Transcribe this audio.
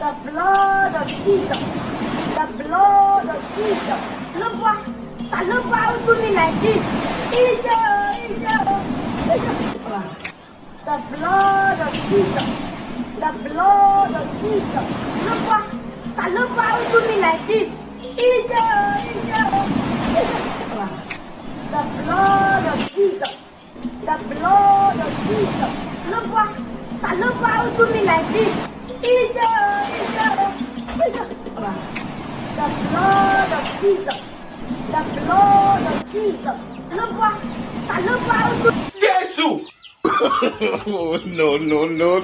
The blood of Jesus. The blood of Jesus. Look what, look what do me like this. The blood of Jesus. The blood of Jesus. Look what do me like this. The blood of Jesus. The blood of Jesus. Look what do me like this. The blood of Jesus. The blood of Jesus. Look what do Jesus! No, no, no.